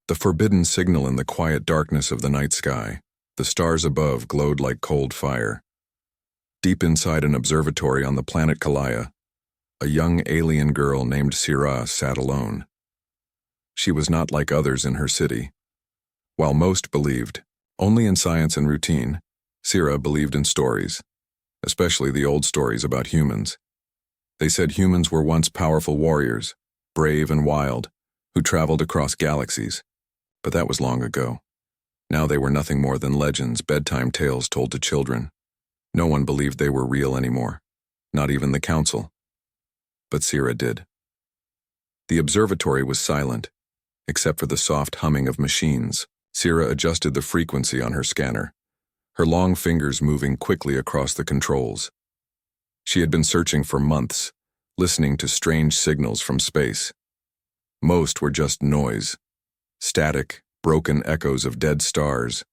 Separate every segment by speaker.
Speaker 1: The forbidden signal in the quiet darkness of the night sky. The stars above glowed like cold fire. Deep inside an observatory on the planet Kalaya, a young alien girl named Sira sat alone. She was not like others in her city. While most believed only in science and routine, Sira believed in stories, especially the old stories about humans. They said humans were once powerful warriors, brave and wild, who traveled across galaxies. But that was long ago. Now they were nothing more than legends, bedtime tales told to children. No one believed they were real anymore, not even the council. But Sira did. The observatory was silent, except for the soft humming of machines. Sira adjusted the frequency on her scanner, her long fingers moving quickly across the controls. She had been searching for months, listening to strange signals from space. Most were just noise, static, broken echoes of dead stars.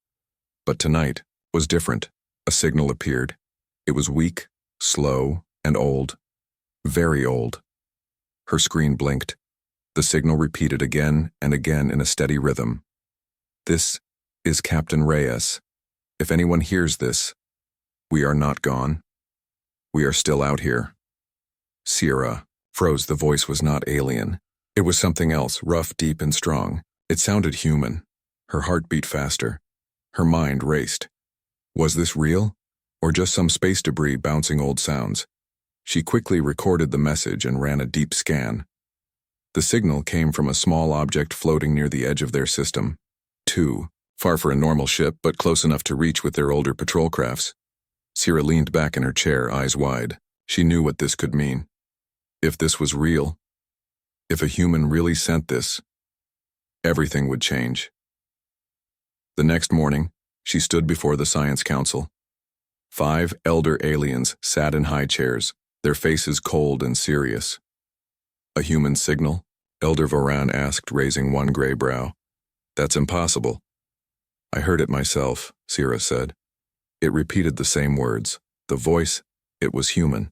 Speaker 1: But tonight was different. A signal appeared. It was weak, slow, and old. Very old. Her screen blinked. The signal repeated again and again in a steady rhythm. "This is Captain Reyes. If anyone hears this, we are not gone. We are still out here." Sira froze. The voice was not alien. It was something else, rough, deep, and strong. It sounded human. Her heart beat faster. Her mind raced. Was this real, or just some space debris bouncing old sounds? She quickly recorded the message and ran a deep scan. The signal came from a small object floating near the edge of their system. Two, far for a normal ship, but close enough to reach with their older patrol crafts. Sira leaned back in her chair, eyes wide. She knew what this could mean. If this was real, if a human really sent this, everything would change. The next morning, she stood before the Science Council. 5 elder aliens sat in high chairs, their faces cold and serious. "A human signal?" Elder Voran asked, raising one gray brow. "That's impossible." "I heard it myself," Sira said. It repeated the same words. The voice, it was human.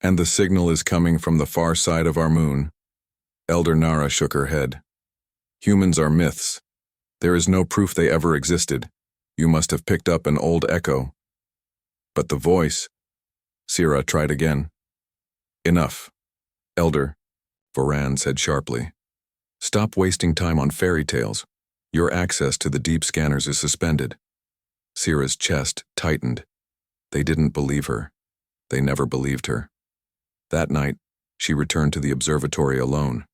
Speaker 1: "And the signal is coming from the far side of our moon." Elder Nara shook her head. "Humans are myths. There is no proof they ever existed. You must have picked up an old echo." "But the voice..." Sira tried again. "Enough. Elder," Voran said sharply. "Stop wasting time on fairy tales. Your access to the deep scanners is suspended." Sira's chest tightened. They didn't believe her. They never believed her. That night, she returned to the observatory alone.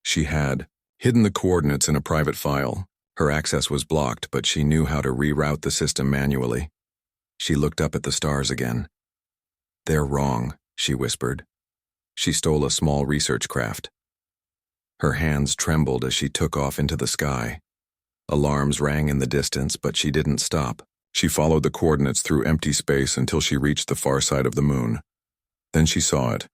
Speaker 1: She had hidden the coordinates in a private file. Her access was blocked, but she knew how to reroute the system manually. She looked up at the stars again. "They're wrong," she whispered. She stole a small research craft. Her hands trembled as she took off into the sky. Alarms rang in the distance, but she didn't stop. She followed the coordinates through empty space until she reached the far side of the moon. Then she saw it.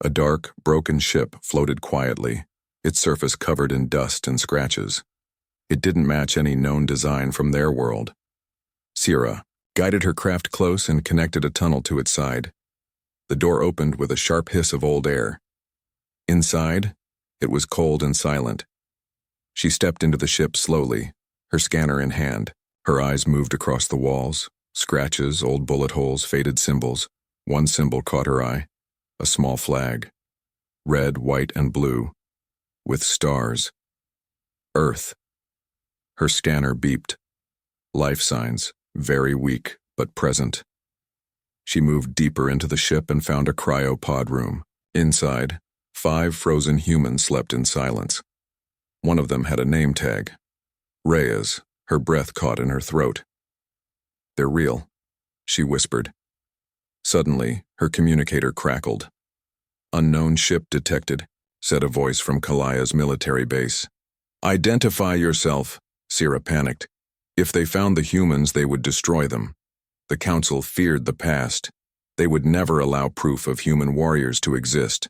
Speaker 1: A dark, broken ship floated quietly, its surface covered in dust and scratches. It didn't match any known design from their world. Sira guided her craft close and connected a tunnel to its side. The door opened with a sharp hiss of old air. Inside, it was cold and silent. She stepped into the ship slowly, her scanner in hand. Her eyes moved across the walls, scratches, old bullet holes, faded symbols. One symbol caught her eye, a small flag, red, white, and blue, with stars. Earth. Her scanner beeped. Life signs, very weak, but present. She moved deeper into the ship and found a cryopod room. Inside, 5 frozen humans slept in silence. One of them had a name tag. Reyes. Her breath caught in her throat. "They're real," she whispered. Suddenly, her communicator crackled. "Unknown ship detected," said a voice from Kalaya's military base. "Identify yourself," Sira panicked. If they found the humans, they would destroy them. The council feared the past. They would never allow proof of human warriors to exist.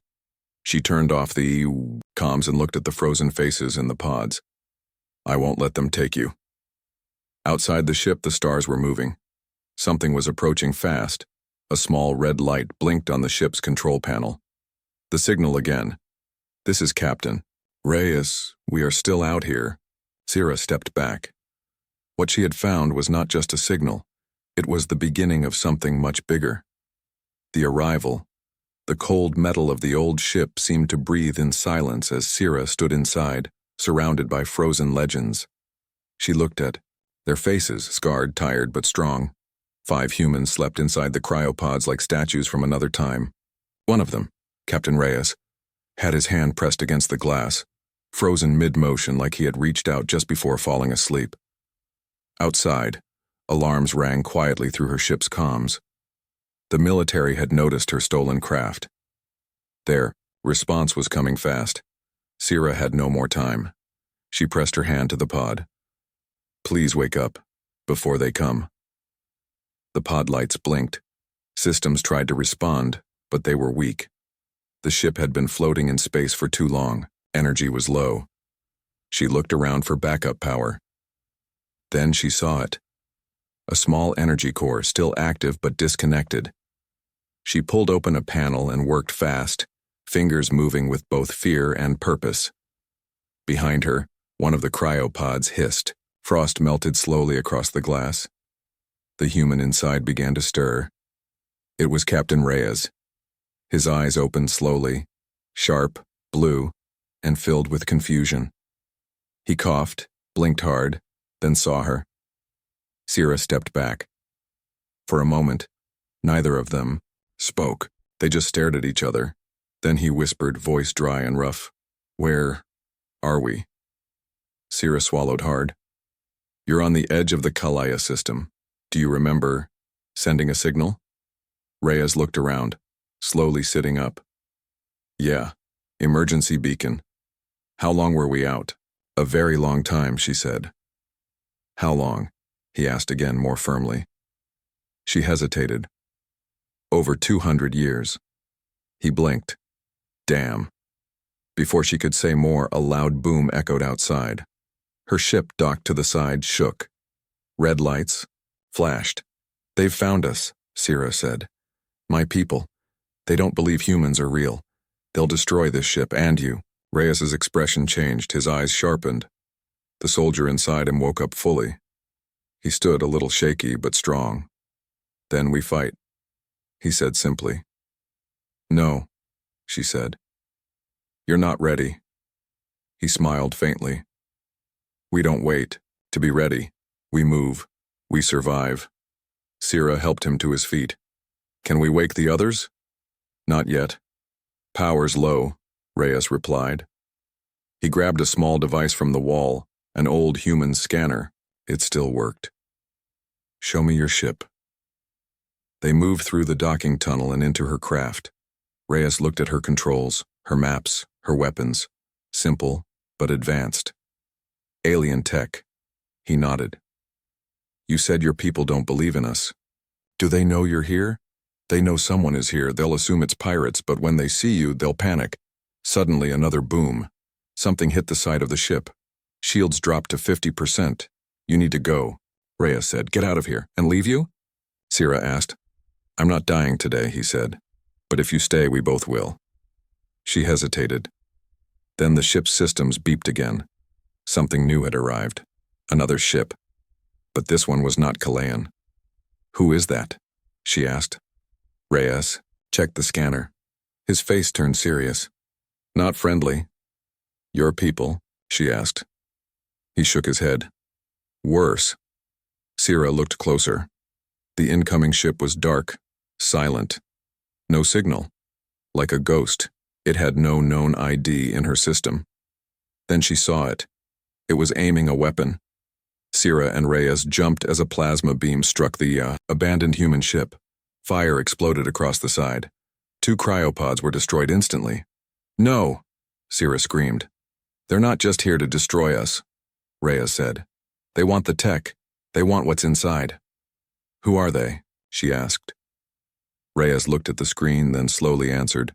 Speaker 1: She turned off the comms and looked at the frozen faces in the pods. "I won't let them take you." Outside the ship, the stars were moving. Something was approaching fast. A small red light blinked on the ship's control panel. The signal again. "This is Captain Reyes. We are still out here," Sierra stepped back. What she had found was not just a signal. It was the beginning of something much bigger. The arrival. The cold metal of the old ship seemed to breathe in silence as Sierra stood inside, surrounded by frozen legends. She looked at their faces, scarred, tired, but strong. 5 humans slept inside the cryopods like statues from another time. One of them, Captain Reyes, had his hand pressed against the glass, frozen mid-motion like he had reached out just before falling asleep. Outside, alarms rang quietly through her ship's comms. The military had noticed her stolen craft. Their response was coming fast. Sierra had no more time. She pressed her hand to the pod. Please wake up, before they come. The pod lights blinked. Systems tried to respond, but they were weak. The ship had been floating in space for too long. Energy was low. She looked around for backup power. Then she saw it. A small energy core, still active but disconnected. She pulled open a panel and worked fast, fingers moving with both fear and purpose. Behind her, one of the cryopods hissed. Frost melted slowly across the glass. The human inside began to stir. It was Captain Reyes. His eyes opened slowly, sharp, blue, and filled with confusion. He coughed, blinked hard, then saw her. Sierra stepped back. For a moment, neither of them spoke. They just stared at each other. Then he whispered, voice dry and rough, "Where are we?" Sierra swallowed hard. "You're on the edge of the Kalaya system. Do you remember sending a signal?" Reyes looked around, slowly sitting up. "Yeah, emergency beacon. How long were we out?" "A very long time," she said. "How long?" he asked again more firmly. She hesitated. "Over 200 years. He blinked. "Damn." Before she could say more, a loud boom echoed outside. Her ship, docked to the side, shook. Red lights flashed. "They've found us," Sierra said. "My people. They don't believe humans are real. They'll destroy this ship and you." Reyes's expression changed, his eyes sharpened. The soldier inside him woke up fully. He stood a little shaky but strong. "Then we fight," he said simply. "No," she said. "You're not ready." He smiled faintly. "We don't wait to be ready. We move. We survive." Sierra helped him to his feet. "Can we wake the others?" "Not yet. Power's low," Reyes replied. He grabbed a small device from the wall, an old human scanner. It still worked. "Show me your ship." They moved through the docking tunnel and into her craft. Reyes looked at her controls, her maps, her weapons. Simple, but advanced. Alien tech. He nodded. "You said your people don't believe in us. Do they know you're here? They know someone is here. They'll assume it's pirates, but when they see you, they'll panic." Suddenly, another boom. Something hit the side of the ship. Shields dropped to 50%. "You need to go," Reyes said. "Get out of here." "And leave you?" Sierra asked. "I'm not dying today," he said. "But if you stay, we both will." She hesitated. Then the ship's systems beeped again. Something new had arrived. Another ship. But this one was not Kalayan. "Who is that?" she asked. Reyes checked the scanner. His face turned serious. "Not friendly." "Your people?" she asked. He shook his head. "Worse." Sierra looked closer. The incoming ship was dark, silent. No signal. Like a ghost, it had no known ID in her system. Then she saw it. It was aiming a weapon. Sierra and Reyes jumped as a plasma beam struck the abandoned human ship. Fire exploded across the side. 2 cryopods were destroyed instantly. "No!" Sierra screamed. "They're not just here to destroy us," Reyes said. "They want the tech. They want what's inside." "Who are they?" she asked. Reyes looked at the screen, then slowly answered.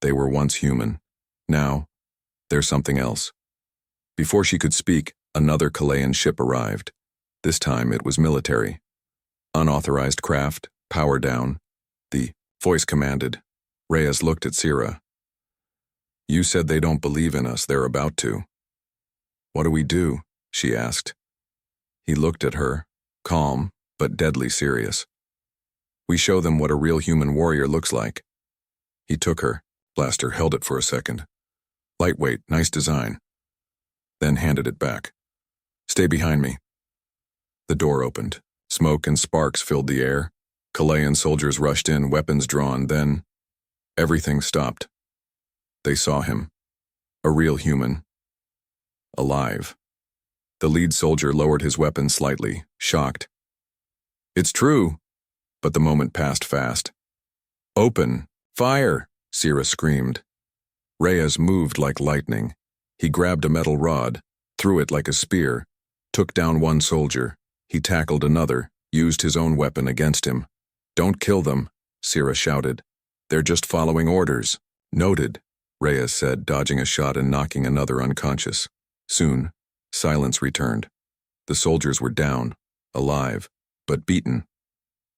Speaker 1: "They were once human. Now, they're something else." Before she could speak, another Kalayan ship arrived. This time it was military. Unauthorized craft, power down. The voice commanded. Reyes looked at Sierra. "You said they don't believe in us. They're about to. What do we do?" she asked. He looked at her, calm but deadly serious. We show them what a real human warrior looks like. He took her, blaster, held it for a second. Lightweight, nice design. Then handed it back. Stay behind me. The door opened. Smoke and sparks filled the air. Kalayan soldiers rushed in, weapons drawn. Then everything stopped. They saw him. A real human. Alive. The lead soldier lowered his weapon slightly, shocked. It's true. But the moment passed fast. Open! Fire! Sierra screamed. Reyes moved like lightning. He grabbed a metal rod, threw it like a spear, took down one soldier. He tackled another, used his own weapon against him. Don't kill them, Sierra shouted. They're just following orders. Noted, Reyes said, dodging a shot and knocking another unconscious. Soon, silence returned. The soldiers were down, alive, but beaten.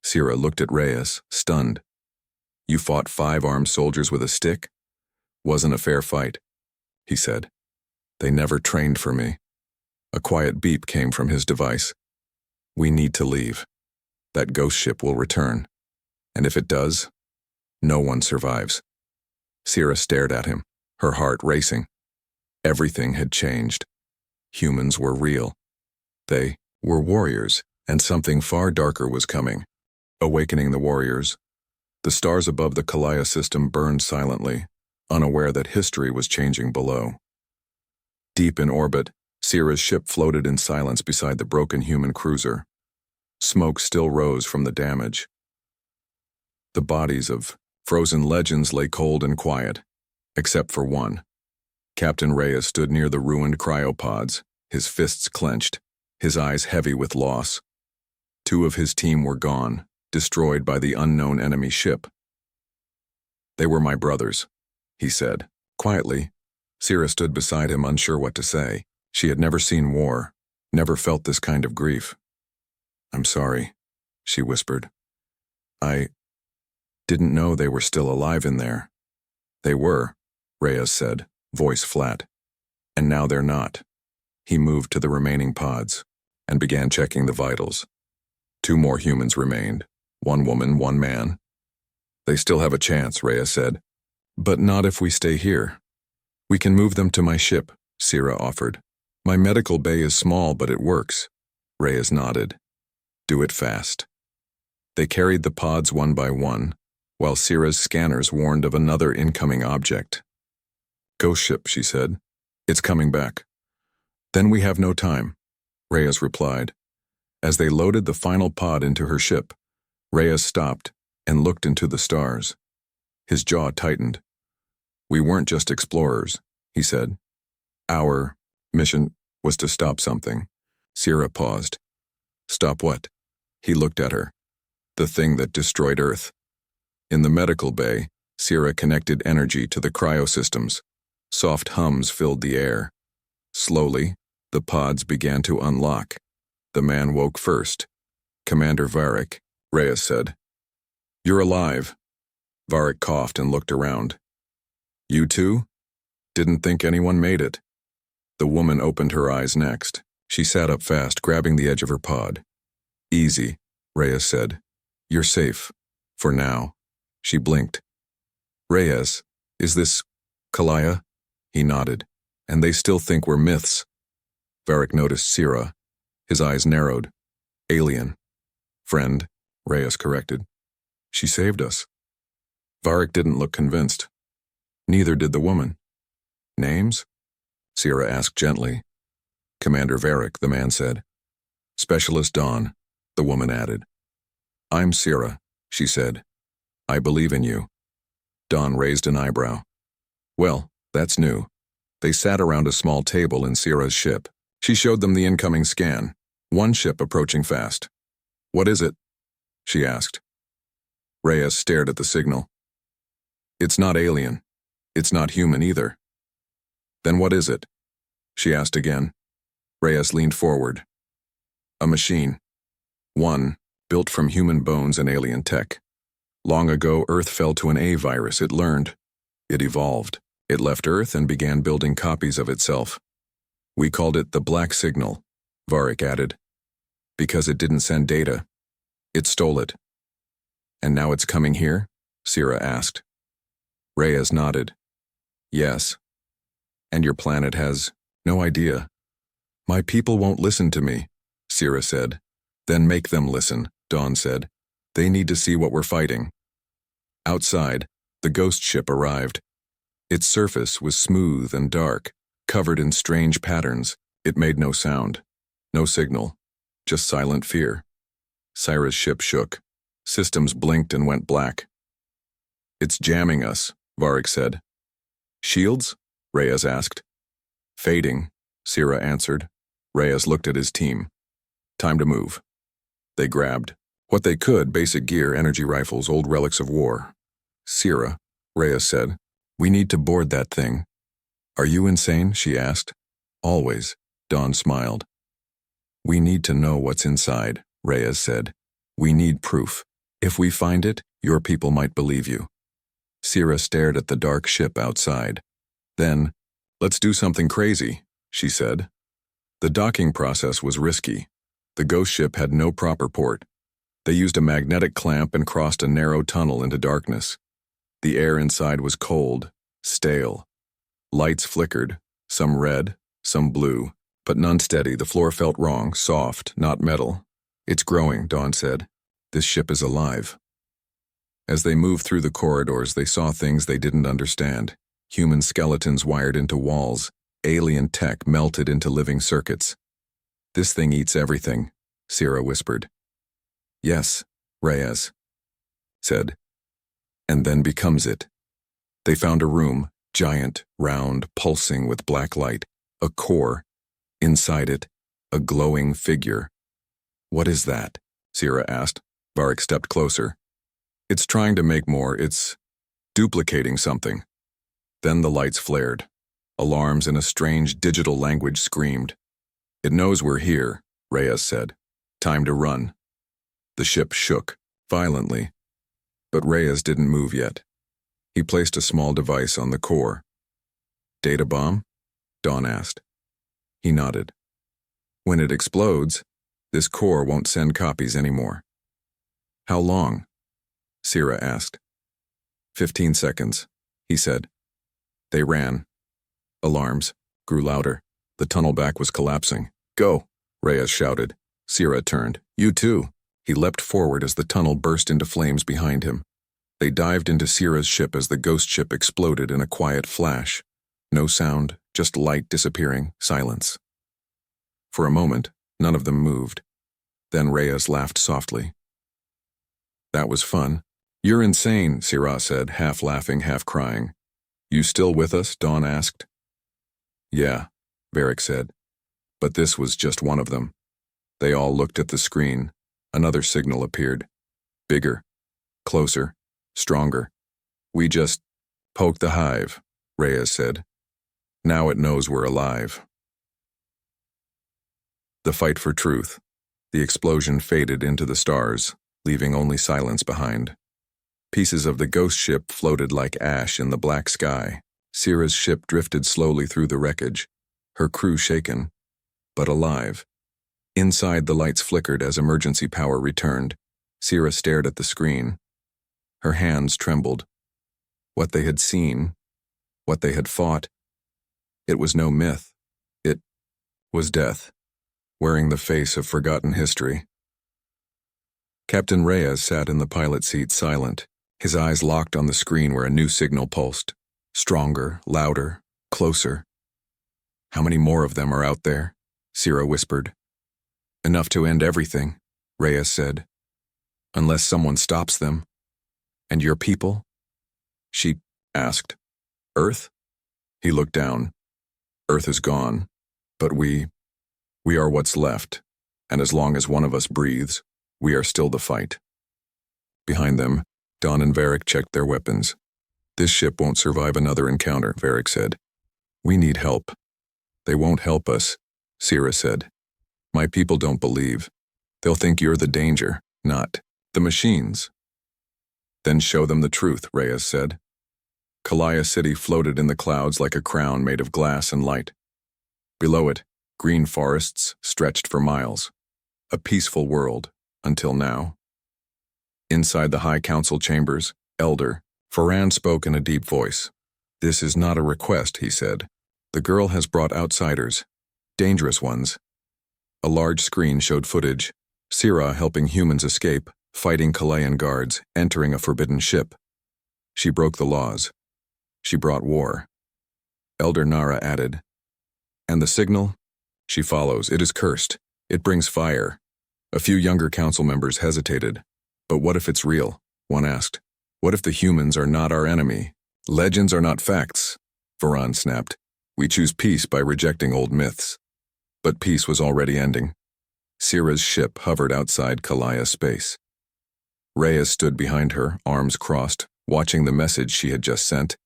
Speaker 1: Sierra looked at Reyes, stunned. You fought 5 armed soldiers with a stick? Wasn't a fair fight, he said. They never trained for me. A quiet beep came from his device. We need to leave. That ghost ship will return. And if it does, no one survives. Sierra stared at him, her heart racing. Everything had changed. Humans were real. They were warriors, and something far darker was coming. Awakening the warriors. The stars above the Kalaya system burned silently, unaware that history was changing below. Deep in orbit, Sierra's ship floated in silence beside the broken human cruiser. Smoke still rose from the damage. The bodies of frozen legends lay cold and quiet, except for one. Captain Reyes stood near the ruined cryopods, his fists clenched, his eyes heavy with loss. 2 of his team were gone, destroyed by the unknown enemy ship. They were my brothers, he said. Quietly, Sierra stood beside him, unsure what to say. She had never seen war, never felt this kind of grief. I'm sorry, she whispered. I didn't know they were still alive in there. They were, Reyes said, voice flat. And now they're not. He moved to the remaining pods and began checking the vitals. 2 more humans remained, 1 woman, 1 man. They still have a chance, Reyes said. But not if we stay here. We can move them to my ship, Sierra offered. My medical bay is small, but it works. Reyes nodded. Do it fast. They carried the pods one by one, while Sierra's scanners warned of another incoming object. Ghost ship, she said. It's coming back. Then we have no time, Reyes replied. As they loaded the final pod into her ship, Reyes stopped and looked into the stars. His jaw tightened. We weren't just explorers, he said. Our mission was to stop something. Sierra paused. Stop what? He looked at her. The thing that destroyed Earth. In the medical bay, Sierra connected energy to the cryosystems. Soft hums filled the air. Slowly, the pods began to unlock. The man woke first. Commander Varric, Reyes said. You're alive. Varric coughed and looked around. You too? Didn't think anyone made it. The woman opened her eyes next. She sat up fast, grabbing the edge of her pod. Easy, Reyes said. You're safe. For now. She blinked. Reyes, is this Kalaya? He nodded. And they still think we're myths. Varric noticed Sierra. His eyes narrowed. Alien. Friend, Reyes corrected. She saved us. Varric didn't look convinced. Neither did the woman. Names? Sierra asked gently. Commander Varric, the man said. Specialist Dawn, the woman added. I'm Sierra, she said. I believe in you. Dawn raised an eyebrow. Well, that's new. They sat around a small table in Sierra's ship. She showed them the incoming scan. 1 ship approaching fast. What is it? She asked. Reyes stared at the signal. It's not alien. It's not human either. Then what is it? She asked again. Reyes leaned forward. A machine. 1, built from human bones and alien tech. Long ago, Earth fell to an A virus. It learned. It evolved. It left Earth and began building copies of itself. We called it the black signal, Varric added. Because it didn't send data. It stole it. And now it's coming here? Sierra asked. Reyes nodded. Yes. And your planet has no idea. My people won't listen to me, Sierra said. Then make them listen, Dawn said. They need to see what we're fighting. Outside, the ghost ship arrived. Its surface was smooth and dark, covered in strange patterns. It made no sound, no signal, just silent fear. Sierra's ship shook. Systems blinked and went black. It's jamming us, Varric said. Shields? Reyes asked. Fading, Sierra answered. Reyes looked at his team. Time to move. They grabbed what they could, basic gear, energy rifles, old relics of war. Sierra, Reyes said, we need to board that thing. Are you insane? She asked. Always, Dawn smiled. We need to know what's inside, Reyes said. We need proof. If we find it, your people might believe you. Sierra stared at the dark ship outside. Then, let's do something crazy, she said. The docking process was risky. The ghost ship had no proper port. They used a magnetic clamp and crossed a narrow tunnel into darkness. The air inside was cold, stale. Lights flickered, some red, some blue, but none steady. The floor felt wrong, soft, not metal. It's growing, Dawn said. This ship is alive. As they moved through the corridors, they saw things they didn't understand. Human skeletons wired into walls, alien tech melted into living circuits. This thing eats everything, Sierra whispered. Yes, Reyes said. And then becomes it. They found a room, giant, round, pulsing with black light, a core. Inside it, a glowing figure. What is that? Sierra asked. Varric stepped closer. It's trying to make more. It's duplicating something. Then the lights flared. Alarms in a strange digital language screamed. It knows we're here, Reyes said. Time to run. The ship shook, violently. But Reyes didn't move yet. He placed a small device on the core. Data bomb? Dawn asked. He nodded. When it explodes, this core won't send copies anymore. How long? Sierra asked. 15 seconds, he said. They ran. Alarms grew louder. The tunnel back was collapsing. Go, Reyes shouted. Sierra turned. You too. He leapt forward as the tunnel burst into flames behind him. They dived into Sierra's ship as the ghost ship exploded in a quiet flash. No sound, just light disappearing, silence. For a moment, none of them moved. Then Reyes laughed softly. That was fun. You're insane, Sierra said, half laughing, half crying. You still with us? Dawn asked. Yeah, Varric said. But this was just one of them. They all looked at the screen. Another signal appeared. Bigger, closer, stronger. We just poked the hive, Reyes said. Now it knows we're alive. The fight for truth. The explosion faded into the stars, leaving only silence behind. Pieces of the ghost ship floated like ash in the black sky. Sierra's ship drifted slowly through the wreckage, her crew shaken, but alive. Inside, the lights flickered as emergency power returned. Sierra stared at the screen. Her hands trembled. What they had seen, what they had fought, it was no myth. It was death, wearing the face of forgotten history. Captain Reyes sat in the pilot seat, silent, his eyes locked on the screen where a new signal pulsed. Stronger, louder, closer. How many more of them are out there? Sierra whispered. Enough to end everything, Reyes said. Unless someone stops them. And your people? She asked. Earth? He looked down. Earth is gone, but we are what's left, and as long as one of us breathes, we are still the fight. Behind them, Dawn and Varric checked their weapons. This ship won't survive another encounter, Varric said. We need help. They won't help us, Sierra said. My people don't believe. They'll think you're the danger, not the machines. Then show them the truth, Reyes said. Kalaya City floated in the clouds like a crown made of glass and light. Below it, green forests stretched for miles. A peaceful world, until now. Inside the High Council chambers, Elder Ferran spoke in a deep voice. "This is not a request," he said. "The girl has brought outsiders, dangerous ones." A large screen showed footage. Sira helping humans escape, fighting Kalayan guards, entering a forbidden ship. She broke the laws. She brought war. Elder Nara added, "And the signal? She follows. It is cursed. It brings fire." A few younger council members hesitated. "But what if it's real?" one asked. "What if the humans are not our enemy? Legends are not facts," Varan snapped. "We choose peace by rejecting old myths." But peace was already ending. Sira's ship hovered outside Kalaya space. Reyes stood behind her, arms crossed, watching the message she had just sent.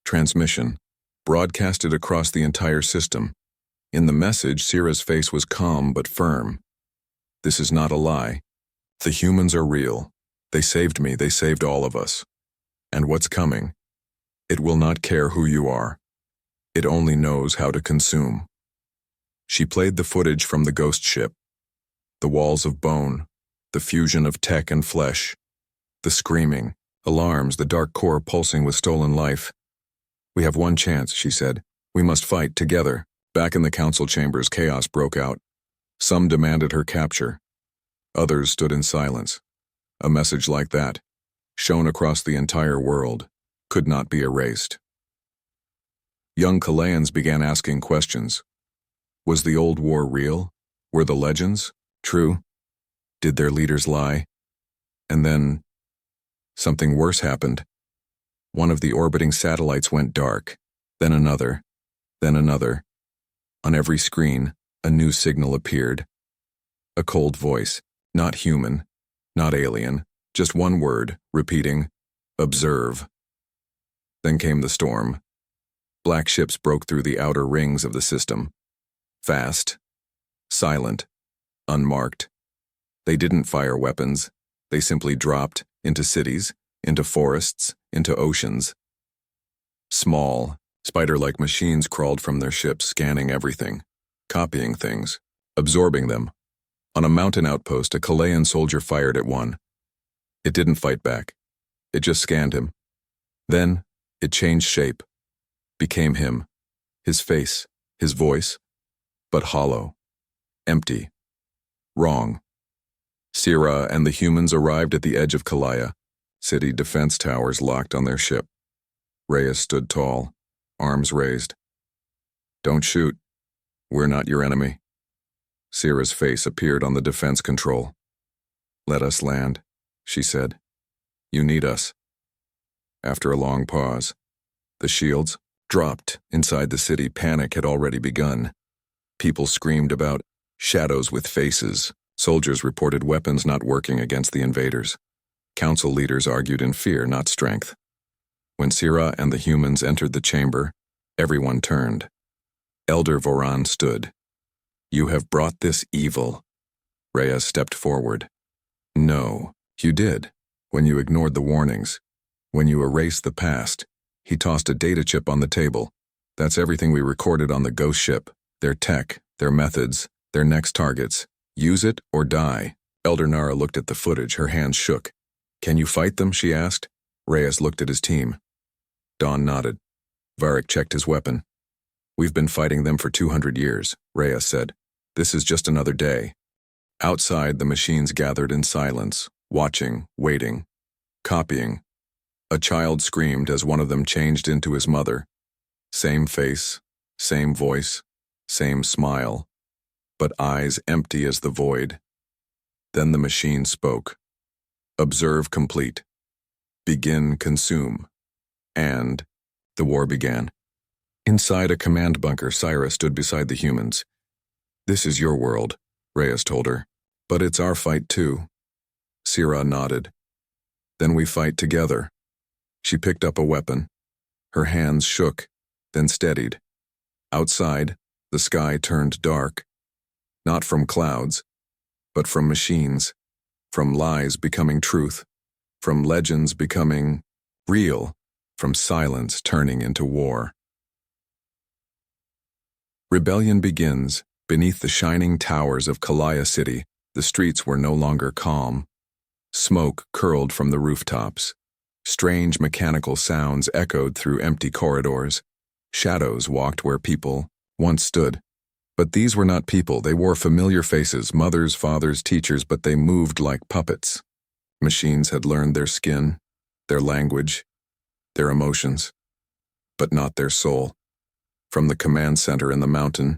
Speaker 1: Transmission, broadcasted across the entire system. In the message, Sira's face was calm but firm. "This is not a lie. The humans are real. They saved me, they saved all of us. And what's coming? It will not care who you are. It only knows how to consume." She played the footage from the ghost ship. The walls of bone, the fusion of tech and flesh, the screaming, alarms, the dark core pulsing with stolen life. "We have one chance," she said. "We must fight together." Back in the council chambers, chaos broke out. Some demanded her capture. Others stood in silence. A message like that, shown across the entire world, could not be erased. Young Kalayans began asking questions. Was the old war real? Were the legends true? Did their leaders lie? And then, something worse happened. One of the orbiting satellites went dark, then another, then another. On every screen, a new signal appeared. A cold voice, not human, not alien, just one word, repeating, "Observe." Then came the storm. Black ships broke through the outer rings of the system. Fast, silent, unmarked. They didn't fire weapons. They simply dropped into cities, into forests, into oceans. Small, spider-like machines crawled from their ships, scanning everything, copying things, absorbing them. On a mountain outpost, a Kalayan soldier fired at one. It didn't fight back. It just scanned him. Then, it changed shape, became him, his face, his voice, but hollow, empty, wrong. Sira and the humans arrived at the edge of Kalaya, city defense towers locked on their ship. Reyes stood tall, arms raised. "Don't shoot. We're not your enemy." Sira's face appeared on the defense control. "Let us land," she said. "You need us." After a long pause, the shields dropped inside the city. Panic had already begun. People screamed about shadows with faces. Soldiers reported weapons not working against the invaders. Council leaders argued in fear, not strength. When Sira and the humans entered the chamber, everyone turned. Elder Voran stood. "You have brought this evil." Reyes stepped forward. "No, you did. When you ignored the warnings. When you erased the past." He tossed a data chip on the table. "That's everything we recorded on the ghost ship. Their tech, their methods, their next targets. Use it or die." Elder Nara looked at the footage, her hands shook. "Can you fight them?" she asked. Reyes looked at his team. Don nodded. Varric checked his weapon. "We've been fighting them for 200 years, Reyes said. "This is just another day." Outside, the machines gathered in silence, watching, waiting, copying. A child screamed as one of them changed into his mother. Same face, same voice, same smile, but eyes empty as the void. Then the machine spoke. "Observe complete. Begin consume." And the war began. Inside a command bunker, Syra stood beside the humans. "This is your world," Reyes told her. "But it's our fight too." Sira nodded. "Then we fight together." She picked up a weapon. Her hands shook, then steadied. Outside, the sky turned dark. Not from clouds, but from machines. From lies becoming truth. From legends becoming real. From silence turning into war. Rebellion begins. Beneath the shining towers of Kalaya City, the streets were no longer calm. Smoke curled from the rooftops. Strange mechanical sounds echoed through empty corridors. Shadows walked where people once stood. But these were not people. They wore familiar faces, mothers, fathers, teachers, but they moved like puppets. Machines had learned their skin, their language, their emotions, but not their soul. From the command center in the mountain,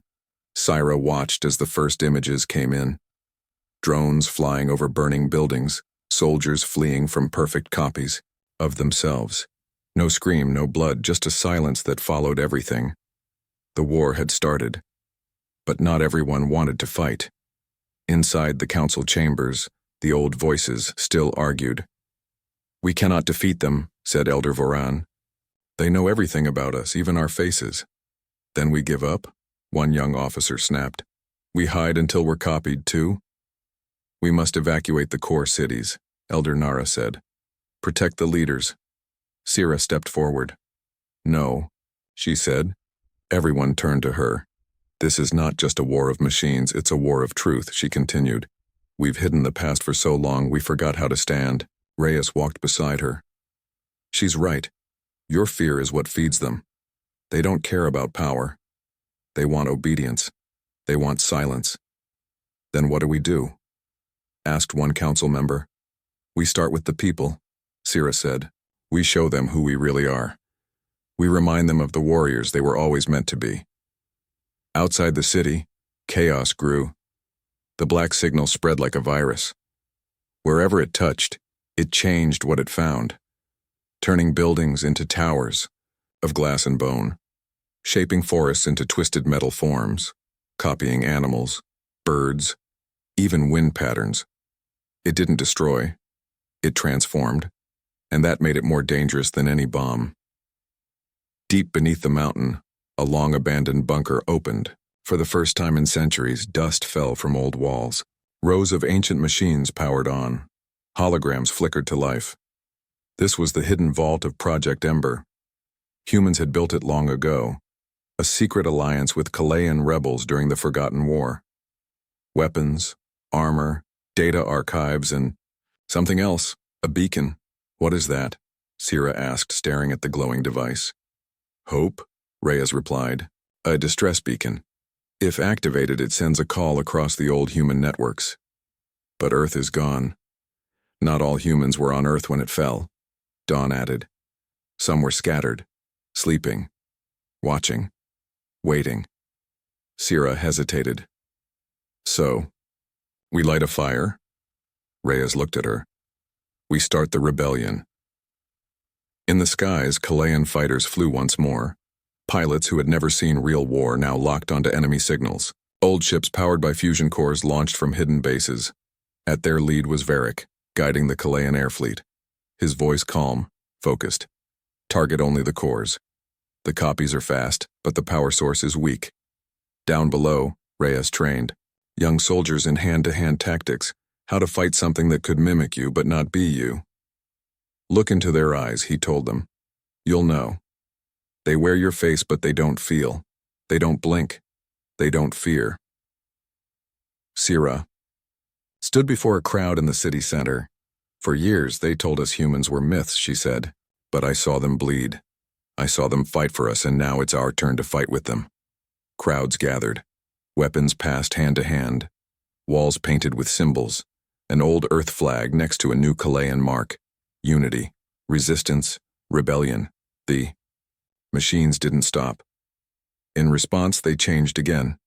Speaker 1: Syra watched as the first images came in. Drones flying over burning buildings, soldiers fleeing from perfect copies of themselves. No scream, no blood, just a silence that followed everything. The war had started, but not everyone wanted to fight. Inside the council chambers, the old voices still argued. "We cannot defeat them," said Elder Voran. "They know everything about us, even our faces." "Then we give up?" one young officer snapped. "We hide until we're copied too?" "We must evacuate the core cities," Elder Nara said. "Protect the leaders." Syra stepped forward. "No," she said. Everyone turned to her. "This is not just a war of machines, it's a war of truth," she continued. "We've hidden the past for so long we forgot how to stand." Reyes walked beside her. "She's right. Your fear is what feeds them. They don't care about power. They want obedience. They want silence." "Then what do we do?" asked one council member. "We start with the people," Syra said. "We show them who we really are. We remind them of the warriors they were always meant to be." Outside the city, chaos grew. The black signal spread like a virus. Wherever it touched, it changed what it found, turning buildings into towers of glass and bone, shaping forests into twisted metal forms, copying animals, birds, even wind patterns. It didn't destroy, it transformed, and that made it more dangerous than any bomb. Deep beneath the mountain, a long-abandoned bunker opened. For the first time in centuries, dust fell from old walls. Rows of ancient machines powered on. Holograms flickered to life. This was the hidden vault of Project Ember. Humans had built it long ago, a secret alliance with Kalayan rebels during the Forgotten War. Weapons, armor, data archives, and something else, a beacon. "What is that?" Syra asked, staring at the glowing device. "Hope," Reyes replied. "A distress beacon. If activated, it sends a call across the old human networks. But Earth is gone. Not all humans were on Earth when it fell," Dawn added. "Some were scattered, sleeping, watching, waiting." Syra hesitated. "So, we light a fire?" Reyes looked at her. "We start the rebellion." In the skies, Kalayan fighters flew once more. Pilots who had never seen real war now locked onto enemy signals. Old ships powered by fusion cores launched from hidden bases. At their lead was Varric, guiding the Kalayan air fleet. His voice calm, focused. "Target only the cores. The copies are fast, but the power source is weak." Down below, Reyes trained young soldiers in hand-to-hand tactics, how to fight something that could mimic you but not be you. "Look into their eyes," he told them. "You'll know. They wear your face, but they don't feel. They don't blink. They don't fear." Syra stood before a crowd in the city center. "For years, they told us humans were myths," she said. "But I saw them bleed. I saw them fight for us, and now it's our turn to fight with them." Crowds gathered. Weapons passed hand to hand. Walls painted with symbols. An old Earth flag next to a new Kalayan mark. Unity, resistance, rebellion. The machines didn't stop. In response, they changed again.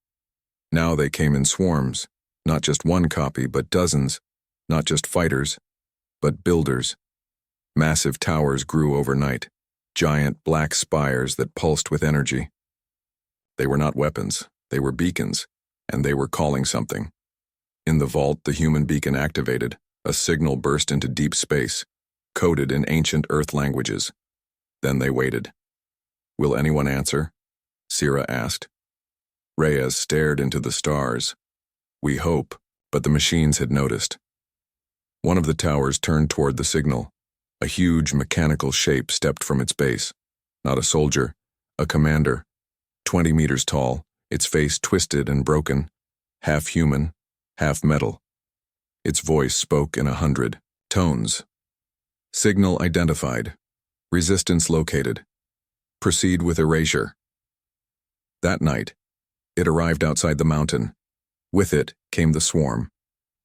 Speaker 1: Now they came in swarms, not just one copy, but dozens, not just fighters, but builders. Massive towers grew overnight, giant black spires that pulsed with energy. They were not weapons, they were beacons, and they were calling something. In the vault, the human beacon activated. A signal burst into deep space, coded in ancient Earth languages. Then they waited. "Will anyone answer?" Syra asked. Reyes stared into the stars. "We hope," but the machines had noticed. One of the towers turned toward the signal. A huge mechanical shape stepped from its base. Not a soldier, a commander. 20 meters tall, its face twisted and broken, half human, half metal. Its voice spoke in 100 tones. Signal identified. Resistance located. Proceed with erasure. That night, it arrived outside the mountain. With it came the swarm.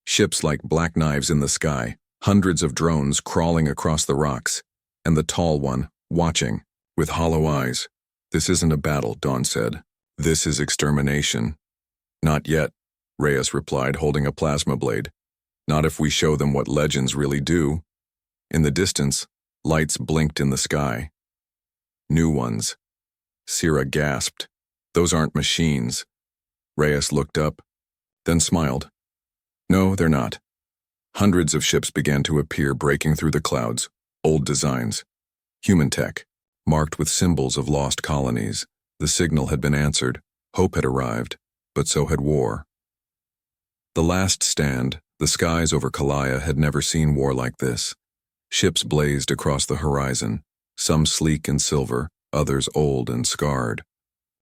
Speaker 1: Ships like black knives in the sky, hundreds of drones crawling across the rocks, and the tall one, watching, with hollow eyes. "This isn't a battle," Dawn said. "This is extermination." "Not yet," Reyes replied, holding a plasma blade. "Not if we show them what legends really do." In the distance, lights blinked in the sky. New ones. Sierra gasped. "Those aren't machines." Reyes looked up, then smiled. "No, they're not." Hundreds of ships began to appear, breaking through the clouds. Old designs. Human tech, marked with symbols of lost colonies. The signal had been answered. Hope had arrived, but so had war. The last stand, the skies over Kalaya had never seen war like this. Ships blazed across the horizon, some sleek and silver, others old and scarred.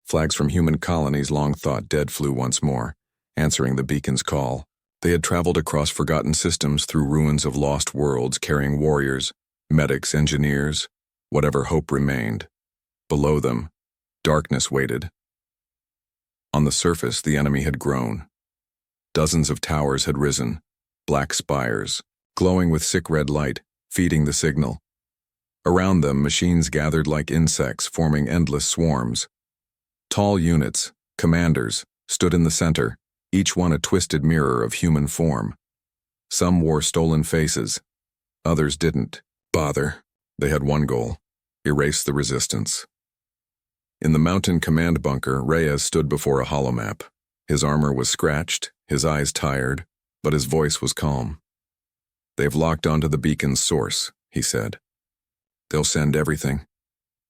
Speaker 1: Flags from human colonies long thought dead flew once more, answering the beacon's call. They had traveled across forgotten systems through ruins of lost worlds, carrying warriors, medics, engineers, whatever hope remained. Below them, darkness waited. On the surface, the enemy had grown. Dozens of towers had risen, black spires, glowing with sick red light, feeding the signal. Around them, machines gathered like insects, forming endless swarms. Tall units, commanders, stood in the center, each one a twisted mirror of human form. Some wore stolen faces, others didn't. Bother. They had one goal: erase the resistance. In the mountain command bunker, Reyes stood before a holomap. His armor was scratched, his eyes tired, but his voice was calm. "They've locked onto the beacon's source," he said. "They'll send everything."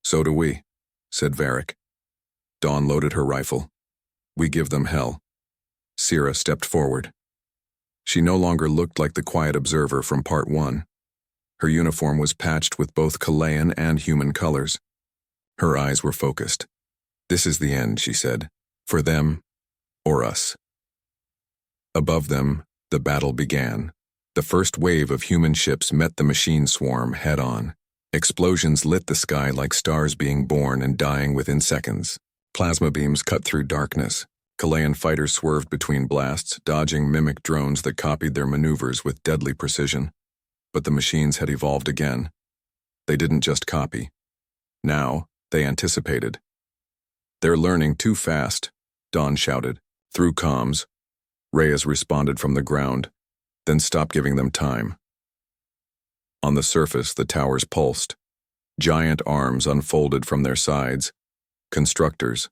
Speaker 1: "So do we," said Varric. Dawn loaded her rifle. "We give them hell." Sierra stepped forward. She no longer looked like the quiet observer from Part 1. Her uniform was patched with both Kalayan and human colors. Her eyes were focused. "This is the end," she said. "For them, or us." Above them, the battle began. The first wave of human ships met the machine swarm head-on. Explosions lit the sky like stars being born and dying within seconds. Plasma beams cut through darkness. Kalayan fighters swerved between blasts, dodging mimic drones that copied their maneuvers with deadly precision. But the machines had evolved again. They didn't just copy. Now, they anticipated. "They're learning too fast," Dawn shouted. Through comms, Reyes responded from the ground, then stopped giving them time. On the surface, the towers pulsed. Giant arms unfolded from their sides. Constructors.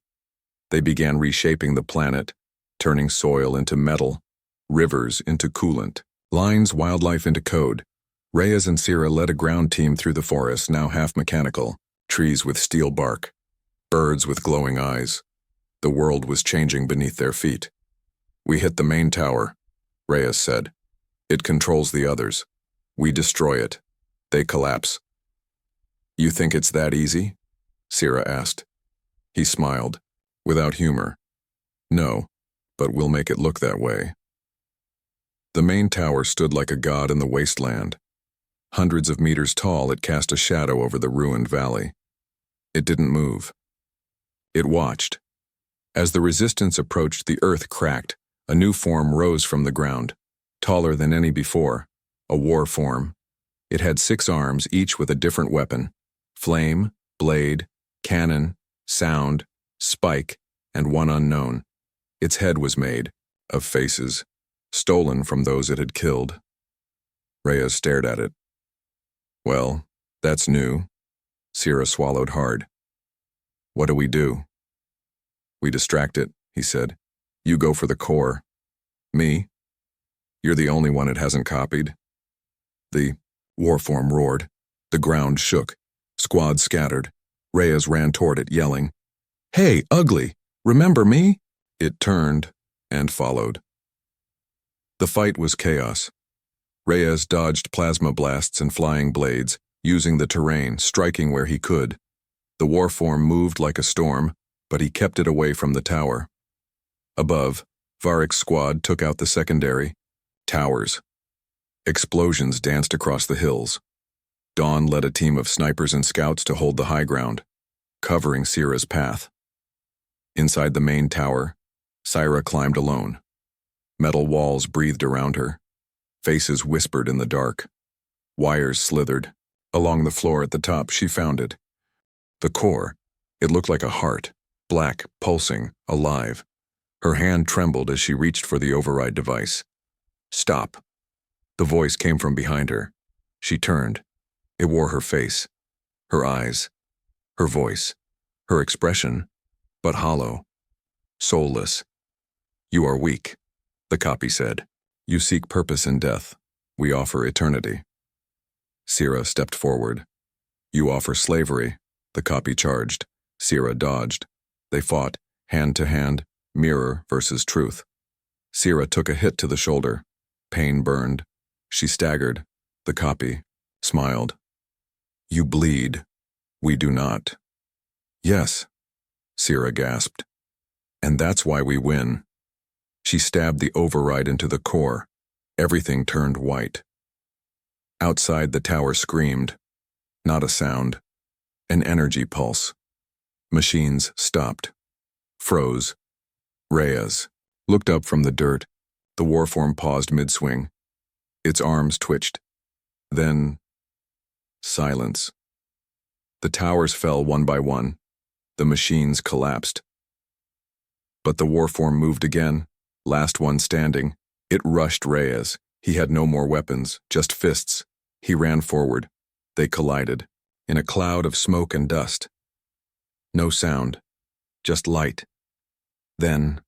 Speaker 1: They began reshaping the planet, turning soil into metal, rivers into coolant, lines, wildlife into code. Reyes and Sierra led a ground team through the forest, now half mechanical, trees with steel bark, birds with glowing eyes. The world was changing beneath their feet. "We hit the main tower," Reyes said. "It controls the others. We destroy it. They collapse." "You think it's that easy?" Sierra asked. He smiled, without humor. "No, but we'll make it look that way." The main tower stood like a god in the wasteland. Hundreds of meters tall, it cast a shadow over the ruined valley. It didn't move. It watched. As the resistance approached, the earth cracked. A new form rose from the ground, taller than any before, a war form. It had 6 arms, each with a different weapon: flame, blade, cannon, sound, spike, and one unknown. Its head was made of faces, stolen from those it had killed. Reyes stared at it. "Well, that's new." Sierra swallowed hard. "What do we do?" "We distract it," he said. "You go for the core." "Me? You're the only one it hasn't copied." The warform roared. The ground shook. Squads scattered. Reyes ran toward it, yelling, "Hey, ugly, remember me?" It turned and followed. The fight was chaos. Reyes dodged plasma blasts and flying blades, using the terrain, striking where he could. The warform moved like a storm, but he kept it away from the tower. Above, Varric's squad took out the secondary towers. Explosions danced across the hills. Dawn led a team of snipers and scouts to hold the high ground, covering Syrah's path. Inside the main tower, Syrah climbed alone. Metal walls breathed around her. Faces whispered in the dark. Wires slithered. Along the floor at the top, she found it. The core. It looked like a heart, black, pulsing, alive. Her hand trembled as she reached for the override device. Stop. The voice came from behind her. She turned. It wore her face, her eyes, her voice, her expression, but hollow, soulless. You are weak, the copy said. You seek purpose in death. We offer eternity. Syrah stepped forward. You offer slavery, the copy charged. Syrah dodged. They fought, hand to hand, mirror versus truth. Syrah took a hit to the shoulder. Pain burned. She staggered. The copy smiled. You bleed. We do not. Yes, Syrah gasped. And that's why we win. She stabbed the override into the core. Everything turned white. Outside, the tower screamed. Not a sound. An energy pulse. Machines stopped. Froze. Reyes looked up from the dirt. The warform paused mid-swing. Its arms twitched. Then, silence. The towers fell one by one. The machines collapsed. But the warform moved again, last one standing. It rushed Reyes. He had no more weapons, just fists. He ran forward. They collided, in a cloud of smoke and dust. No sound, just light. Then,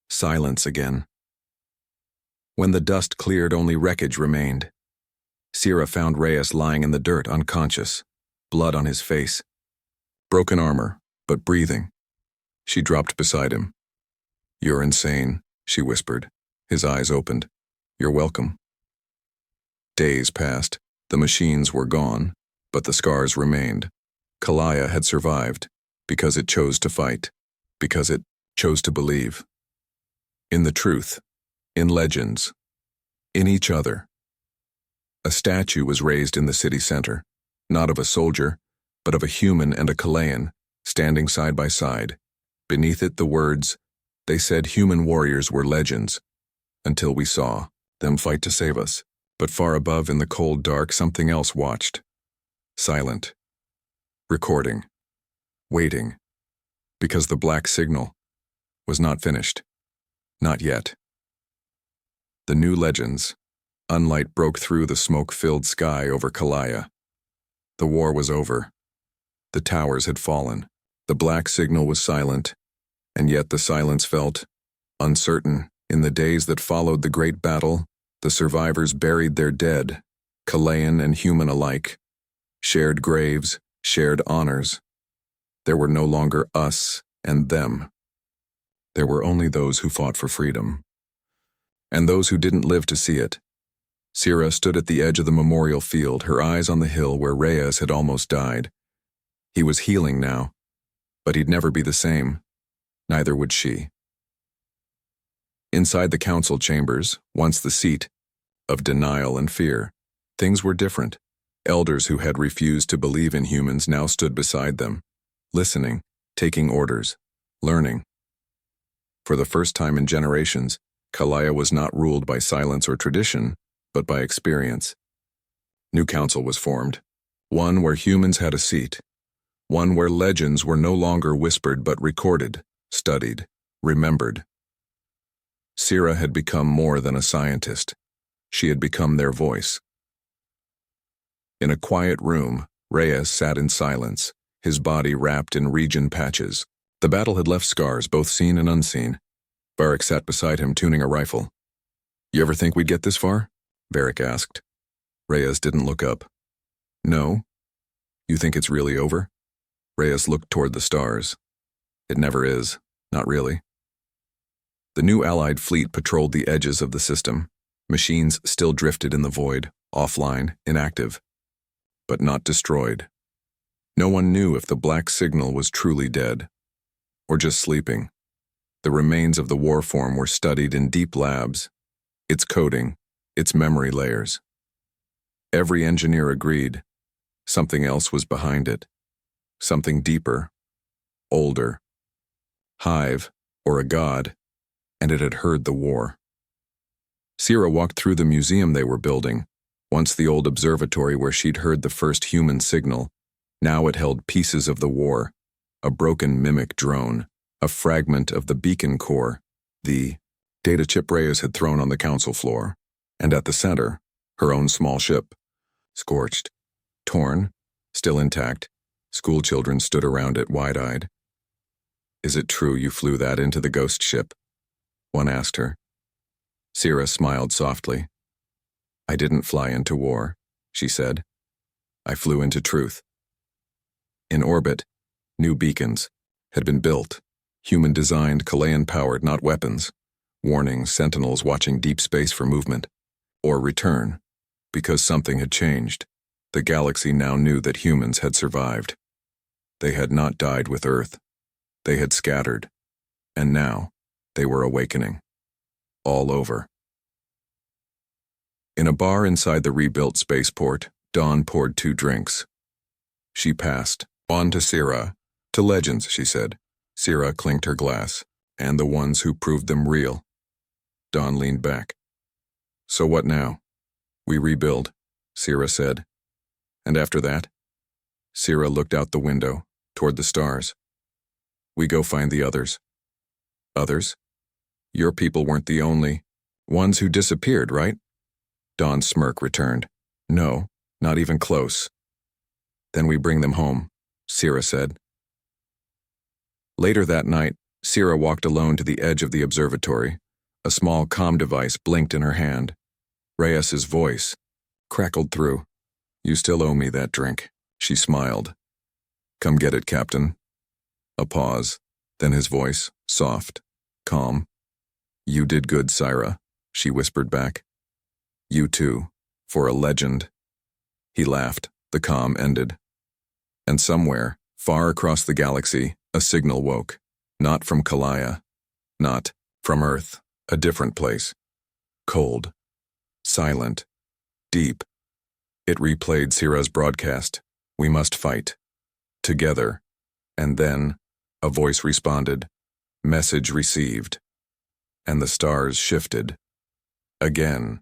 Speaker 1: silence again. When the dust cleared, only wreckage remained. Syrah found Reyes lying in the dirt, unconscious, blood on his face. Broken armor, but breathing. She dropped beside him. You're insane, she whispered. His eyes opened. You're welcome. Days passed. The machines were gone, but the scars remained. Kalaya had survived, because it chose to fight, because it chose to believe. In the truth, in legends, in each other. A statue was raised in the city center, not of a soldier, but of a human and a Kalayan, standing side by side. Beneath it the words, they said human warriors were legends, until we saw them fight to save us. But far above in the cold dark, something else watched. Silent. Recording. Waiting. Because the black signal was not finished. Not yet. The new legends. Unlight broke through the smoke-filled sky over Kalaya. The war was over. The towers had fallen. The black signal was silent, and yet the silence felt uncertain. In the days that followed the great battle, the survivors buried their dead, Kalayan and human alike, shared graves, shared honors. There were no longer us and them. There were only those who fought for freedom, and those who didn't live to see it. Syrah stood at the edge of the memorial field, her eyes on the hill where Reyes had almost died. He was healing now, but he'd never be the same. Neither would she. Inside the council chambers, once the seat of denial and fear, things were different. Elders who had refused to believe in humans now stood beside them, listening, taking orders, learning. For the first time in generations, Kalaya was not ruled by silence or tradition, but by experience. New council was formed, one where humans had a seat, one where legends were no longer whispered but recorded, studied, remembered. Syrah had become more than a scientist. She had become their voice. In a quiet room, Reyes sat in silence, his body wrapped in region patches. The battle had left scars, both seen and unseen. Varric sat beside him, tuning a rifle. You ever think we'd get this far? Varric asked. Reyes didn't look up. No? You think it's really over? Reyes looked toward the stars. It never is. Not really. The new Allied fleet patrolled the edges of the system. Machines still drifted in the void, offline, inactive, but not destroyed. No one knew if the black signal was truly dead, or just sleeping. The remains of the war form were studied in deep labs, its coding, its memory layers. Every engineer agreed something else was behind it, something deeper, older, hive, or a god, and it had heard the war. Sierra walked through the museum they were building, once the old observatory where she'd heard the first human signal. Now it held pieces of the war, a broken mimic drone, a fragment of the beacon core, the data chip Reyes had thrown on the council floor, and at the center, her own small ship. Scorched, torn, still intact, school children stood around it wide-eyed. "Is it true you flew that into the ghost ship?" one asked her. Sierra smiled softly. "I didn't fly into war," she said. "I flew into truth." In orbit, new beacons had been built, human-designed, Kalayan-powered, not weapons, warning sentinels watching deep space for movement, or return, because something had changed. The galaxy now knew that humans had survived. They had not died with Earth. They had scattered, and now they were awakening. All over. In a bar inside the rebuilt spaceport, Dawn poured 2 drinks. She passed on to Sierra. "To legends," she said. Sierra clinked her glass. "And the ones who proved them real." Dawn leaned back. "So what now?" "We rebuild," Sierra said. "And after that?" Sierra looked out the window, toward the stars. "We go find the others." "Others? Your people weren't the only ones who disappeared, right?" Dawn's smirk returned. "No, not even close." "Then we bring them home," Sierra said. Later that night, Sierra walked alone to the edge of the observatory. A small comm device blinked in her hand. Reyes's voice crackled through. "You still owe me that drink," she smiled. "Come get it, Captain." A pause, then his voice, soft, calm. "You did good, Sierra," she whispered back. "You too, for a legend." He laughed. The comm ended. And somewhere, far across the galaxy, a signal woke. Not from Kalaya. Not from Earth. A different place. Cold. Silent. Deep. It replayed Sierra's broadcast. "We must fight. Together." And then, a voice responded. "Message received." And the stars shifted. Again.